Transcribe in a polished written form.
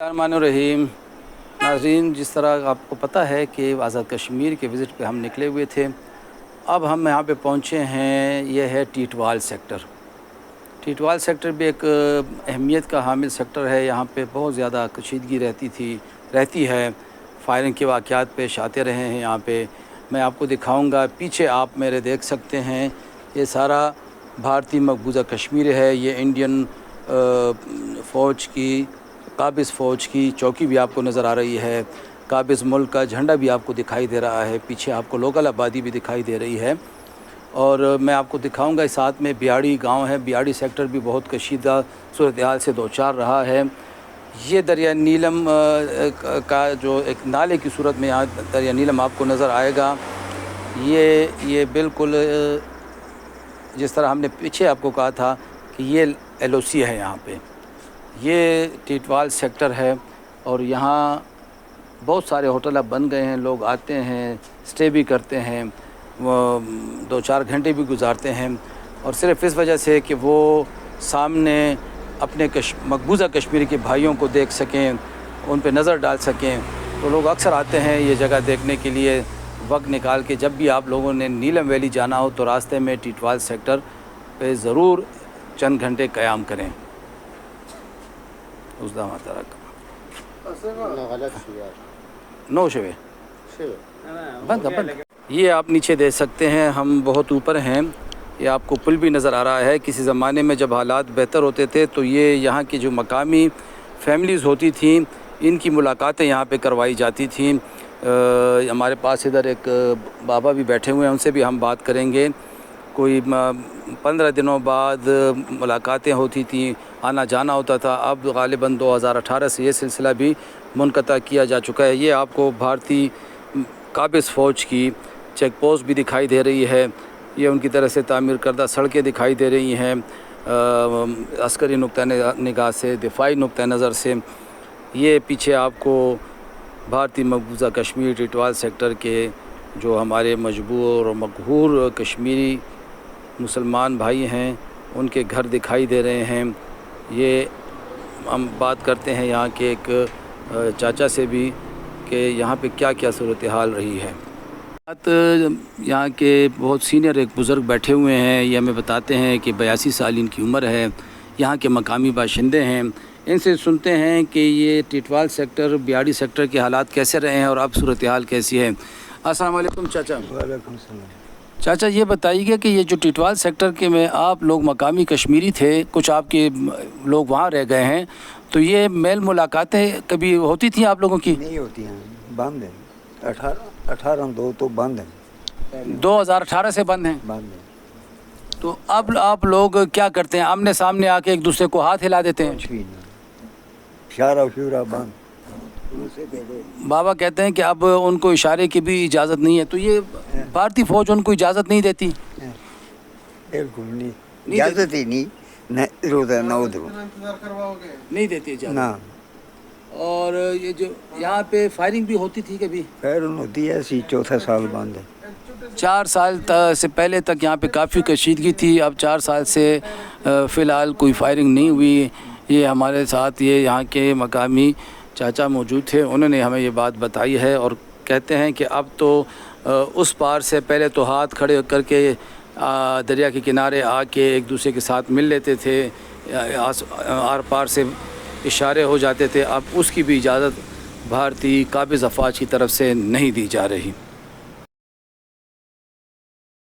रहीम नाज़रीन, जिस तरह आपको पता है कि आज़ाद कश्मीर के विज़िट पे हम निकले हुए थे। अब हम यहाँ पे पहुँचे हैं, ये है टीटवाल सेक्टर। टीटवाल सेक्टर भी एक अहमियत का हामिल सेक्टर है। यहाँ पे बहुत ज़्यादा कशीदगी रहती है। फायरिंग के वाक़यात पेश आते रहे हैं। यहाँ पे मैं आपको दिखाऊँगा, पीछे आप मेरे देख सकते हैं, ये सारा भारतीय मकबूजा कश्मीर है। ये इंडियन फ़ौज की, काबिज़ फ़ौज की चौकी भी आपको नज़र आ रही है। काबिज़ मुल्क का झंडा भी आपको दिखाई दे रहा है। पीछे आपको लोकल आबादी भी दिखाई दे रही है। और मैं आपको दिखाऊंगा, इस साथ में बियाड़ी गांव है। बियाड़ी सेक्टर भी बहुत कशीदा सूरत हाल से दो चार रहा है। ये दरिया नीलम का जो एक नाले की सूरत में यहाँ दरिया नीलम आपको नज़र आएगा। ये बिल्कुल जिस तरह हमने पीछे आपको कहा था कि ये LOC है। यहाँ पे ये टीटवाल सेक्टर है और यहाँ बहुत सारे होटल अब बन गए हैं। लोग आते हैं, स्टे भी करते हैं, वो 2-4 घंटे भी गुजारते हैं। और सिर्फ़ इस वजह से कि वो सामने अपने मकबूजा कश्मीर के भाइयों को देख सकें, उन पे नज़र डाल सकें, तो लोग अक्सर आते हैं ये जगह देखने के लिए। वक्त निकाल के जब भी आप लोगों ने नीलम वैली जाना हो तो रास्ते में टीटवाल सेक्टर पे ज़रूर चंद घंटे क़याम करें। बंद। ये आप नीचे देख सकते हैं, हम बहुत ऊपर हैं। ये आपको पुल भी नज़र आ रहा है। किसी ज़माने में जब हालात बेहतर होते थे तो ये यहाँ की जो मकामी फैमिलीज़ होती थी, इनकी मुलाकातें यहाँ पे करवाई जाती थी। हमारे पास इधर एक बाबा भी बैठे हुए हैं, उनसे भी हम बात करेंगे। कोई 15 दिनों बाद मुलाकातें होती थी, आना जाना होता था। अब ग़ालिबन 2018 से ये सिलसिला भी मुनक़ता किया जा चुका है। ये आपको भारतीय काबिज़ फ़ौज की चेक पोस्ट भी दिखाई दे रही है। ये उनकी तरफ से तामीर करदा सड़कें दिखाई दे रही हैं, अस्करी नुक्ता निगाह से, दिफाई नुक्ता नज़र से। ये पीछे आपको भारतीय मकबूजा कश्मीर टीटवाल सेक्टर के जो हमारे मजबूर और मक़हूर कश्मीरी मुसलमान भाई हैं, उनके घर दिखाई दे रहे हैं। ये हम बात करते हैं यहाँ के एक चाचा से भी कि यहाँ पे क्या क्या सूरत हाल रही है। यहाँ के बहुत सीनियर एक बुज़ुर्ग बैठे हुए हैं। ये हमें बताते हैं कि 82 साल इनकी उम्र है। यहाँ के मकामी बाशिंदे हैं। इनसे सुनते हैं कि ये टीटवाल सेक्टर, बियाड़ी सेक्टर के हालात कैसे रहे हैं और अब सूरत हाल कैसी है। अस्सलाम वालेकुम चाचा। वालेकुम सलाम। चाचा ये बताइए कि ये जो टीटवाल सेक्टर के में आप लोग मकामी कश्मीरी थे, कुछ आपके लोग वहाँ रह गए हैं, तो ये मेल मुलाकातें कभी होती थी आप लोगों की? नहीं होती हैं, बंद है। 18/2 तो बंद है। 2018 से बंद हैं। बंद है। तो अब आप लोग क्या करते हैं? आमने सामने आके एक दूसरे को हाथ हिला देते हैं? कुछ भी नहीं, इशारा शुरा बंद। बाबा कहते हैं कि अब उनको इशारे की भी इजाज़त नहीं है। तो ये भारतीय फ़ौज उनको इजाज़त नहीं देती? बिल्कुल नहीं, इजाज़त ही नहीं, नहीं देती इजाज़त ना। और ये जो यहाँ पे फायरिंग भी होती थी कभी? फायरिंग होती है, ऐसी 4 साल बंद है। 4 साल से पहले तक यहाँ पे काफ़ी कशीदगी थी। अब 4 साल से फ़िलहाल कोई फायरिंग नहीं हुई। ये हमारे साथ ये यहाँ के मकामी चाचा मौजूद थे, उन्होंने हमें ये बात बताई है और कहते हैं कि अब तो उस पार से पहले तो हाथ खड़े करके दरिया के किनारे आके एक दूसरे के साथ मिल लेते थे, आर पार से इशारे हो जाते थे। अब उसकी भी इजाज़त भारतीय काबिज़ अफ़वाज की तरफ से नहीं दी जा रही।